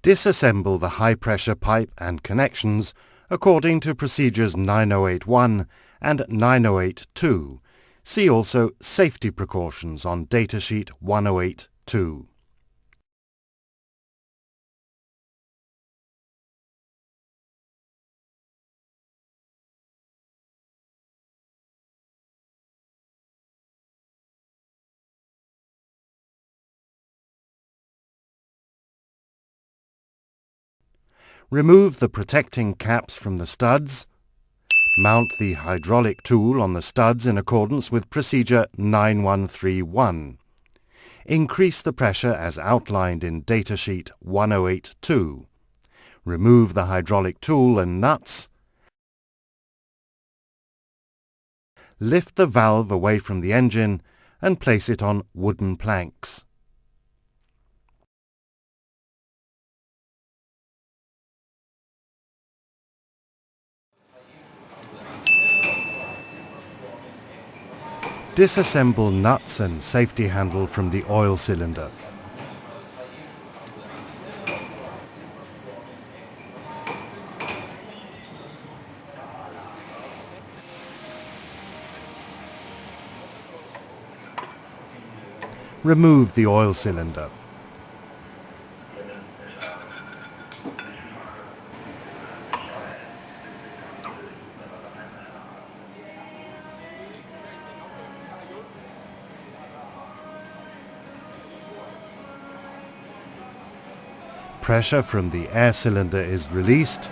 Disassemble the high-pressure pipe and connections according to procedures 9081 and 9082. See also safety precautions on datasheet 1082. Remove the protecting caps from the studs. Mount the hydraulic tool on the studs in accordance with procedure 9131. Increase the pressure as outlined in datasheet 1082. Remove the hydraulic tool and nuts. Lift the valve away from the engine and place it on wooden planks. Disassemble nuts and safety handle from the oil cylinder. Remove the oil cylinder. Pressure from the air cylinder is released.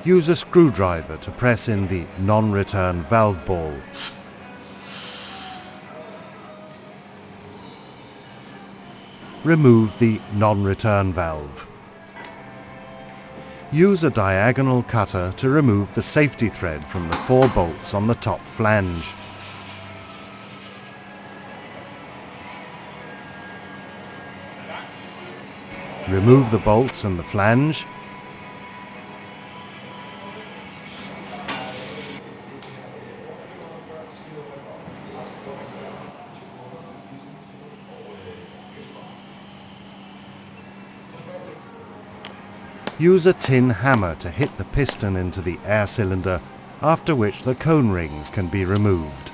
Use a screwdriver to press in the non-return valve ball. Remove the non-return valve. Use a diagonal cutter to remove the safety thread from the 4 bolts on the top flange. Remove the bolts and the flange. Use a tin hammer to hit the piston into the air cylinder, after which the cone rings can be removed.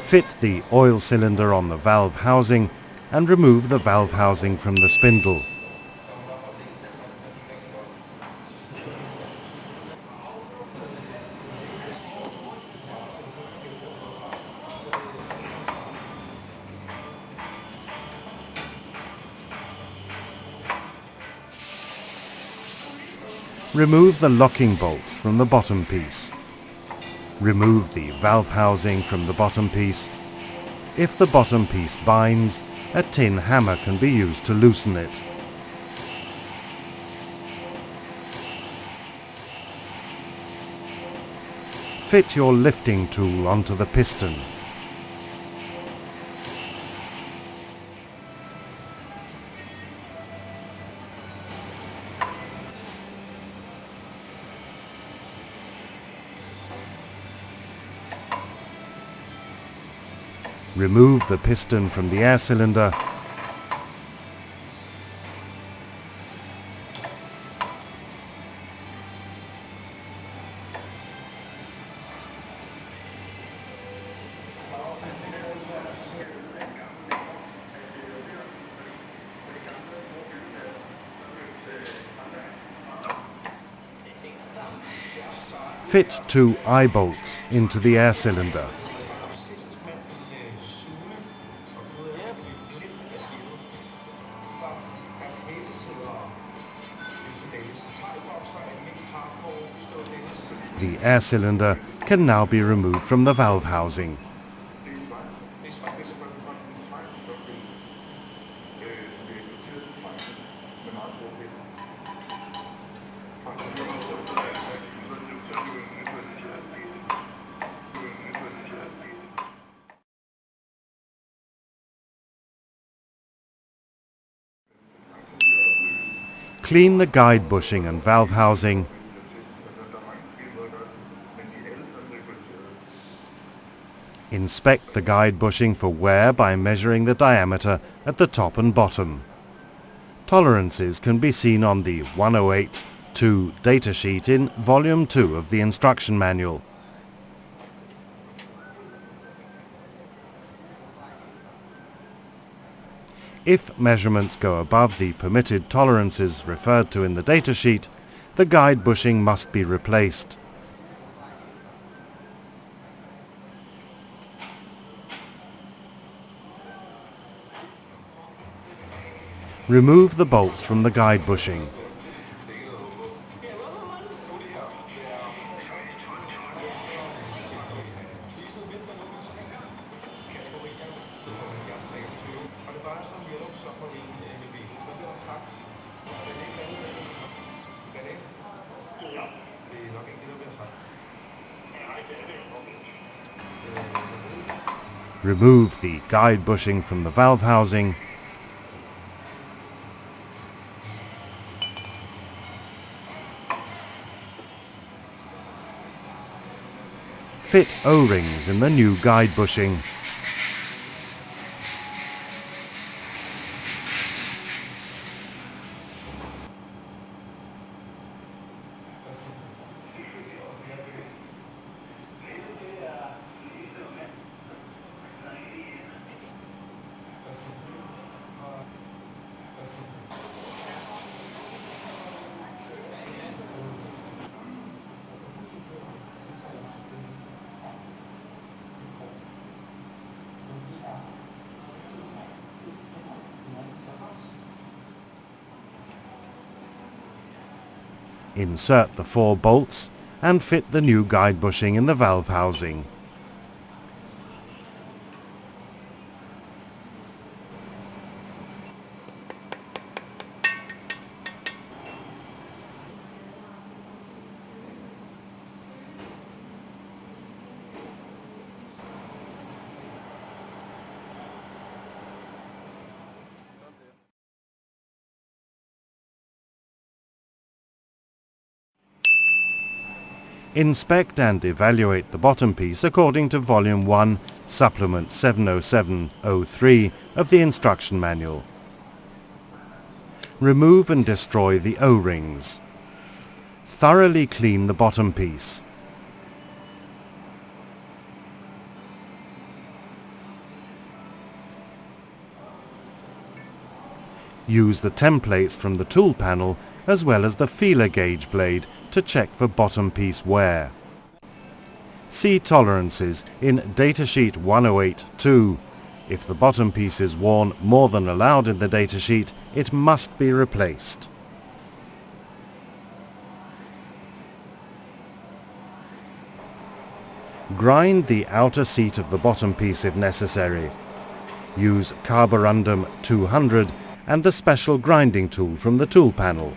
Fit the oil cylinder on the valve housing and remove the valve housing from the spindle. Remove the locking bolts from the bottom piece. Remove the valve housing from the bottom piece. If the bottom piece binds, a tin hammer can be used to loosen it. Fit your lifting tool onto the piston. Remove the piston from the air cylinder. Fit 2 eye bolts into the air cylinder. The air cylinder can now be removed from the valve housing. Clean the guide bushing and valve housing. Inspect the guide bushing for wear by measuring the diameter at the top and bottom. Tolerances can be seen on the 108.2 datasheet in Volume 2 of the instruction manual. If measurements go above the permitted tolerances referred to in the datasheet, the guide bushing must be replaced. Remove the bolts from the guide bushing. Remove the guide bushing from the valve housing. Fit O-rings in the new guide bushing. Insert the 4 bolts and fit the new guide bushing in the valve housing. Inspect and evaluate the bottom piece according to Volume 1, Supplement 70703 of the instruction manual. Remove and destroy the O-rings. Thoroughly clean the bottom piece. Use the templates from the tool panel as well as the feeler gauge blade to check for bottom piece wear. See tolerances in datasheet 108.2. If the bottom piece is worn more than allowed in the datasheet, it must be replaced. Grind the outer seat of the bottom piece if necessary. Use Carborundum 200 and the special grinding tool from the tool panel.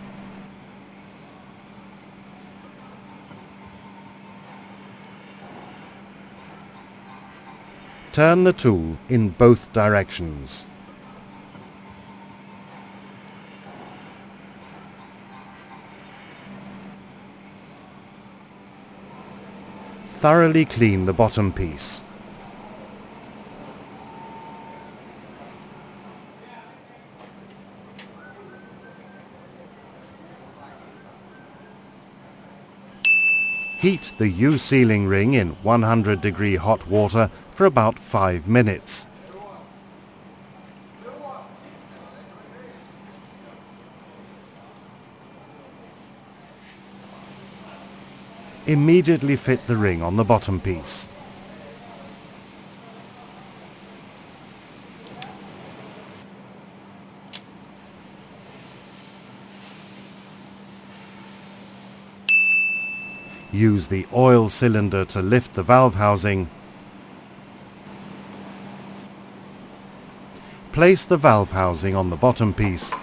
Turn the tool in both directions. Thoroughly clean the bottom piece. Heat the U-sealing ring in 100-degree hot water for about 5 minutes. Immediately fit the ring on the bottom piece. Use the oil cylinder to lift the valve housing. Place the valve housing on the bottom piece.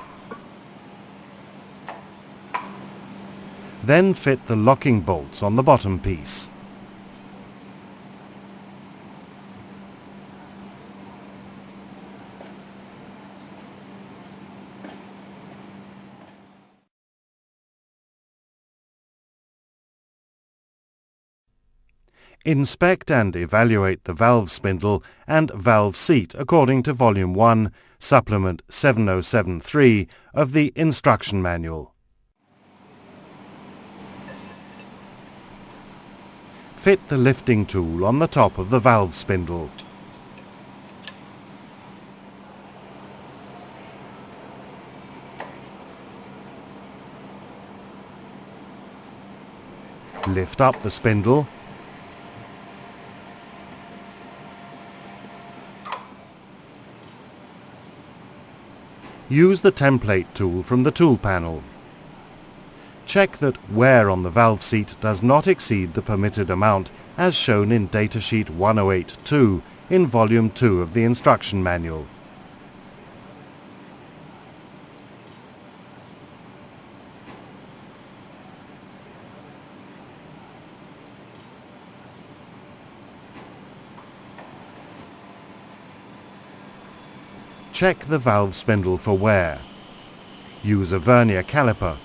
Then fit the locking bolts on the bottom piece. Inspect and evaluate the valve spindle and valve seat according to Volume 1, Supplement 7073 of the Instruction Manual. Fit the lifting tool on the top of the valve spindle. Lift up the spindle. Use the template tool from the tool panel. Check that wear on the valve seat does not exceed the permitted amount as shown in Datasheet 1082 in Volume 2 of the Instruction Manual. Check the valve spindle for wear. Use a vernier caliper.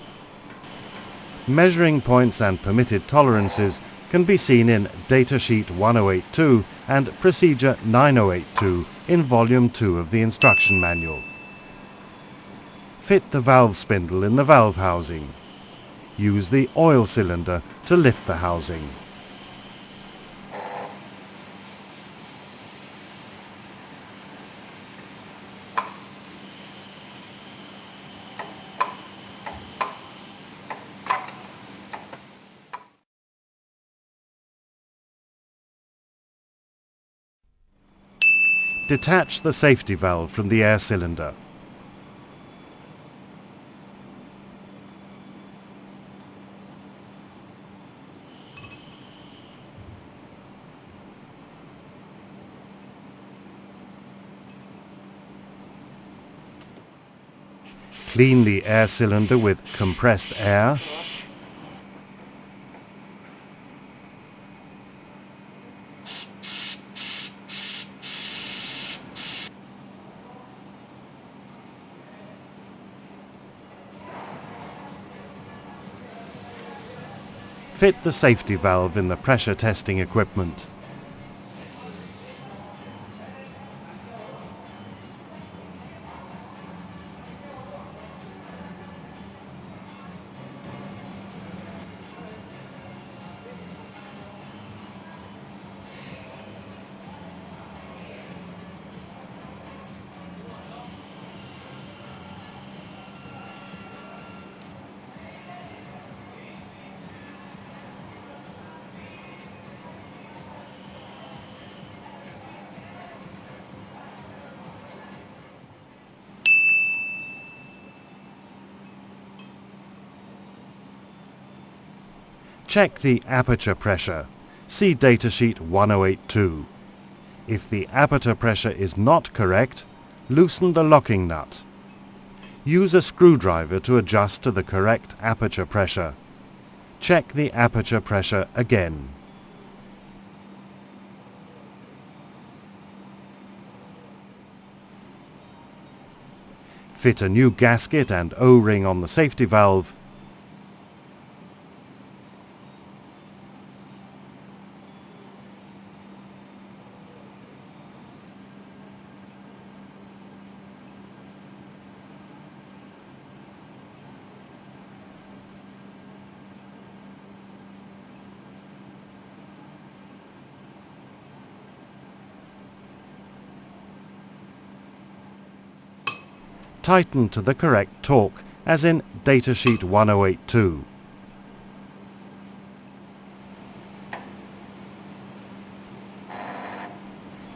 Measuring points and permitted tolerances can be seen in Datasheet 1082 and Procedure 9082 in Volume 2 of the Instruction Manual. Fit the valve spindle in the valve housing. Use the oil cylinder to lift the housing. Detach the safety valve from the air cylinder. Clean the air cylinder with compressed air. Fit the safety valve in the pressure testing equipment. Check the aperture pressure. See Datasheet 1082. If the aperture pressure is not correct, loosen the locking nut. Use a screwdriver to adjust to the correct aperture pressure. Check the aperture pressure again. Fit a new gasket and O-ring on the safety valve. Tighten to the correct torque, as in Datasheet 1082.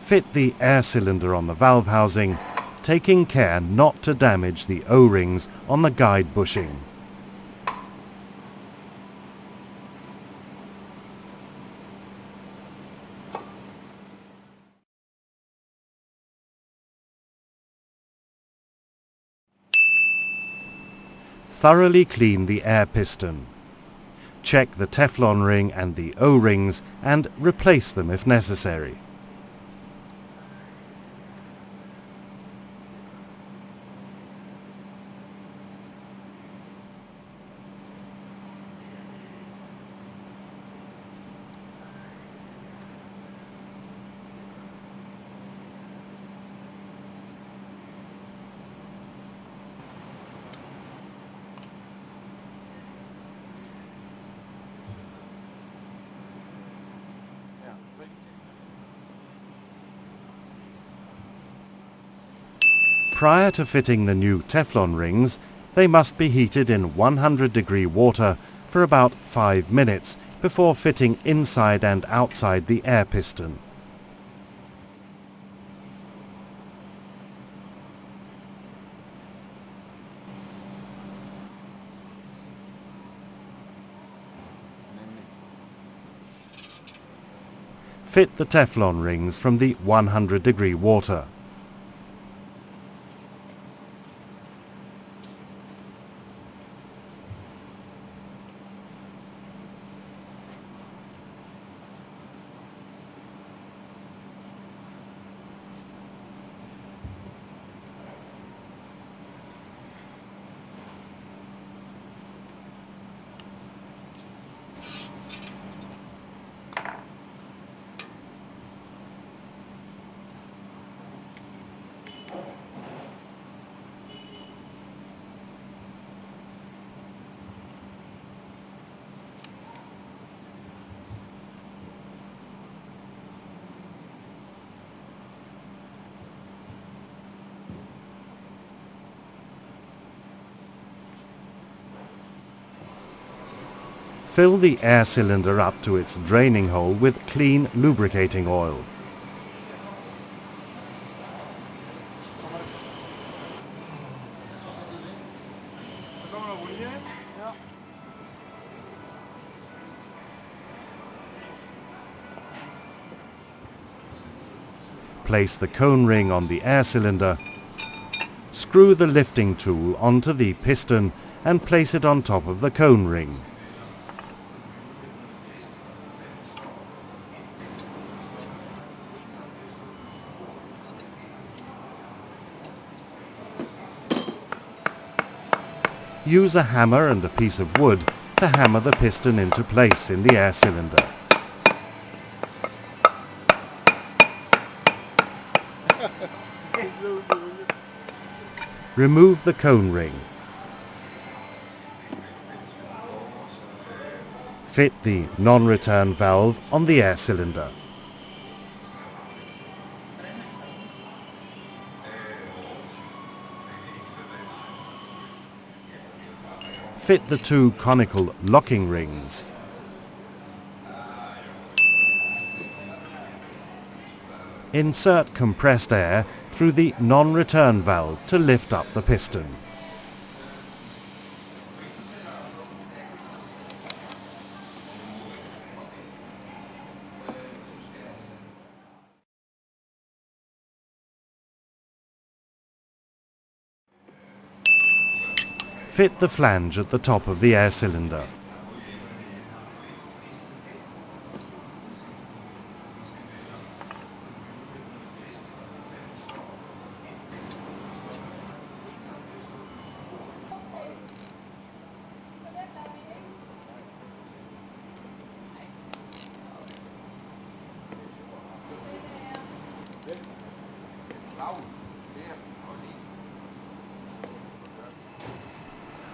Fit the air cylinder on the valve housing, taking care not to damage the O-rings on the guide bushing. Thoroughly clean the air piston. Check the Teflon ring and the O-rings and replace them if necessary. Prior to fitting the new Teflon rings, they must be heated in 100-degree water for about 5 minutes before fitting inside and outside the air piston. Fit the Teflon rings from the 100-degree water. Fill the air cylinder up to its draining hole with clean lubricating oil. Place the cone ring on the air cylinder, screw the lifting tool onto the piston and place it on top of the cone ring. Use a hammer and a piece of wood to hammer the piston into place in the air cylinder. Remove the cone ring. Fit the non-return valve on the air cylinder. Fit the two conical locking rings. Insert compressed air through the non-return valve to lift up the piston. Fit the flange at the top of the air cylinder.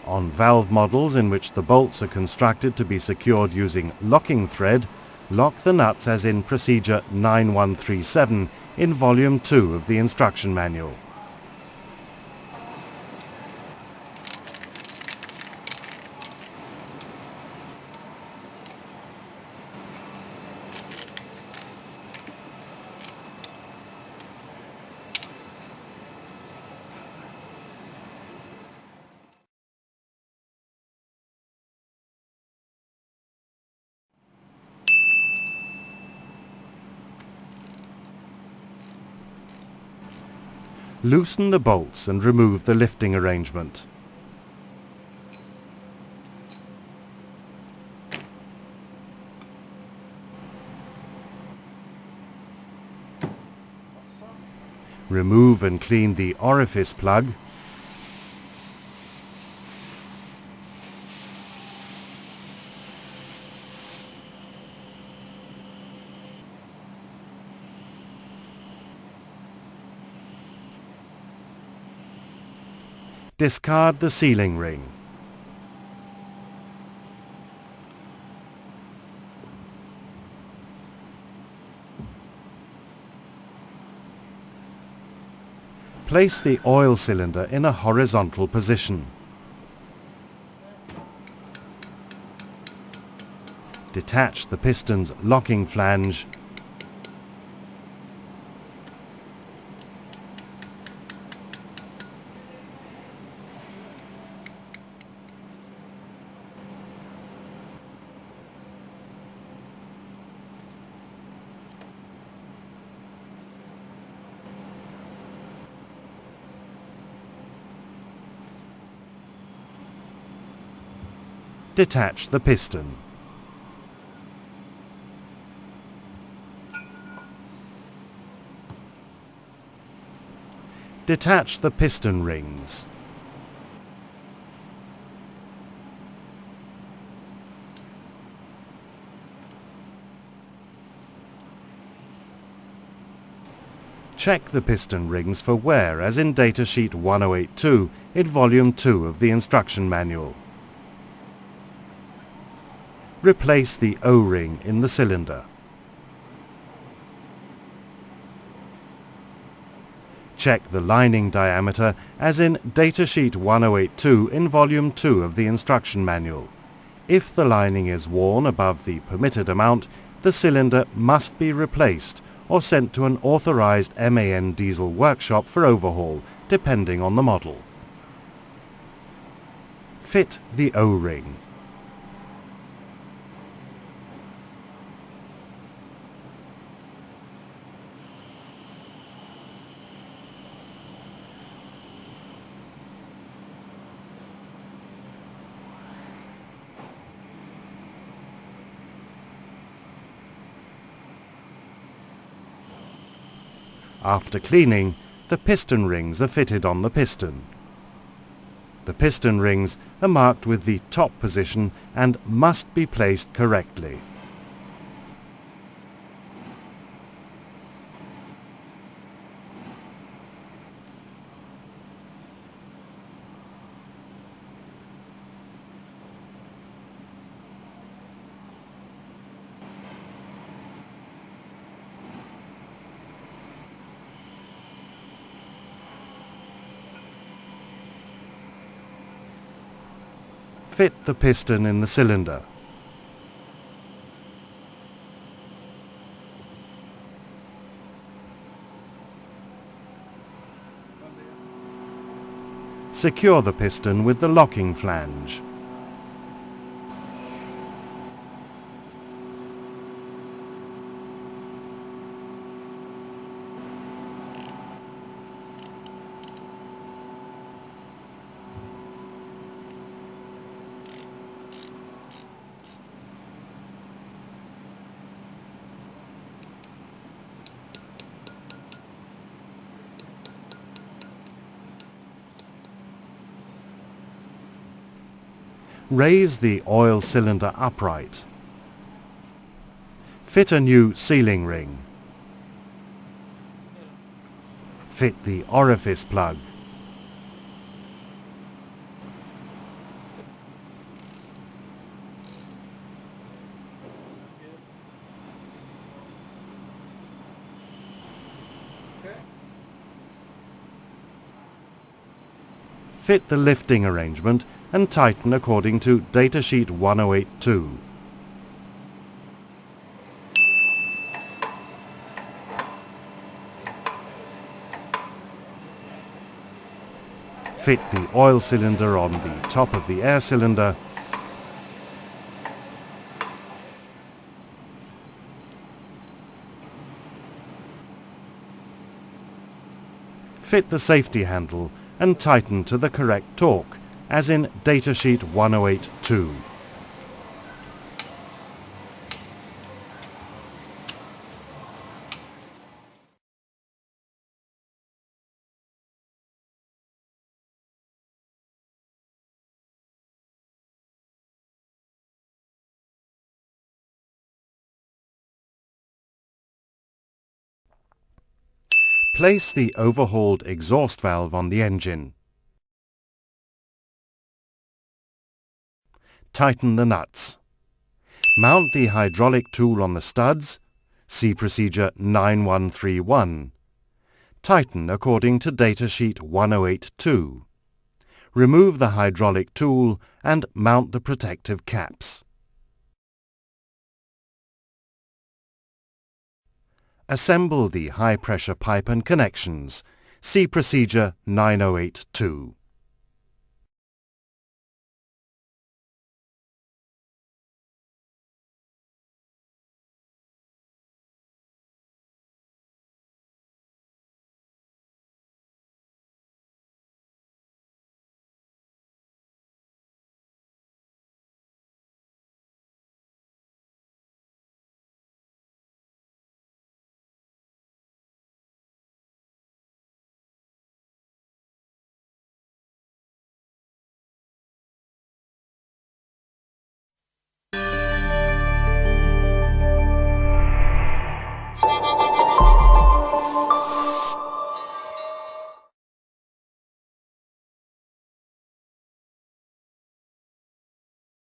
On valve models in which the bolts are constructed to be secured using locking thread, lock the nuts as in procedure 9137 in volume 2 of the instruction manual. Loosen the bolts and remove the lifting arrangement. Remove and clean the orifice plug. Discard the sealing ring. Place the oil cylinder in a horizontal position. Detach the piston's locking flange. Detach the piston. Detach the piston rings. Check the piston rings for wear as in datasheet 1082 in volume 2 of the instruction manual. Replace the O-ring in the cylinder. Check the lining diameter as in datasheet 1082 in volume 2 of the instruction manual. If the lining is worn above the permitted amount, the cylinder must be replaced or sent to an authorized MAN diesel workshop for overhaul, depending on the model. Fit the O-ring. After cleaning, the piston rings are fitted on the piston. The piston rings are marked with the top position and must be placed correctly. Fit the piston in the cylinder. Secure the piston with the locking flange. Raise the oil cylinder upright. Fit a new sealing ring. Fit the orifice plug. Fit the lifting arrangement and tighten according to datasheet 1082. Fit the oil cylinder on the top of the air cylinder. Fit the safety handle and tighten to the correct torque, as in datasheet 1082. Place the overhauled exhaust valve on the engine. Tighten the nuts. Mount the hydraulic tool on the studs. See procedure 9131. Tighten according to datasheet 1082. Remove the hydraulic tool and mount the protective caps. Assemble the high-pressure pipe and connections. See procedure 9082.